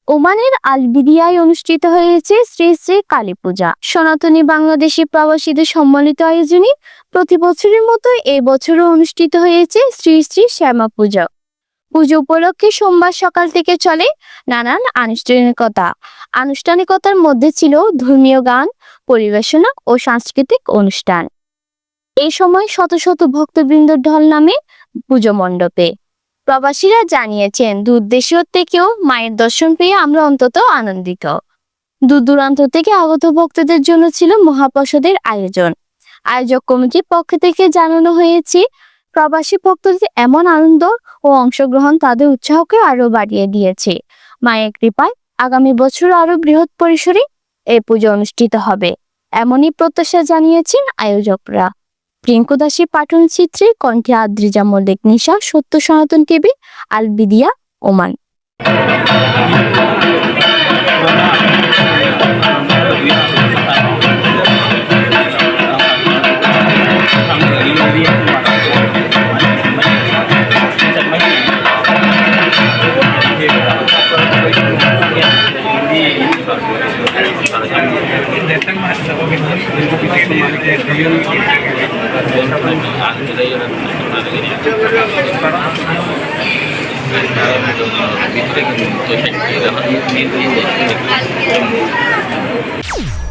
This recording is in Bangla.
ওমানের আল-বিদিয়ায় অনুষ্ঠিত হয়েছে শ্রী শ্রী কালী পূজা। সনাতনী বাংলাদেশি প্রবাসীদের সম্মিলিত আয়োজনে প্রতি বছরের মতো এই বছরও অনুষ্ঠিত হয়েছে শ্রী শ্রী শ্যামা পূজা। পুজো উপলক্ষে সোমবার সকাল থেকে চলে নানান আনুষ্ঠানিকতার মধ্যে ছিল ধর্মীয় গান পরিবেশনা ও সাংস্কৃতিক অনুষ্ঠান। এই সময় শত শত ভক্তবৃন্দ ঢল নামে পুজো মণ্ডপে। প্রবাসীরা জানিয়েছেন, দূর দেশের থেকেও মায়ের দর্শন পেয়ে আমরা অন্তত আনন্দিত। দূর দূরান্ত থেকে আগত ভক্তদের জন্য ছিল মহাপ্রসাদের আয়োজন। আয়োজক কমিটির পক্ষ থেকে জানানো হয়েছে, প্রবাসী ভক্তদের এমন আনন্দ ও অংশগ্রহণ তাদের উৎসাহকে আরো বাড়িয়ে দিয়েছে। মায়ের কৃপায় আগামী বছর আরো বৃহৎ পরিসরে এই পুজো অনুষ্ঠিত হবে, এমনই প্রত্যাশা জানিয়েছেন আয়োজকরা। প্রিঙ্কু দাসী পাঠন চিত্রে, কণ্ঠে আদ্রিজা মল্লিক, নিশা, সত্য সনাতন টিভি, আল-বিদিয়া, ওমান। Kita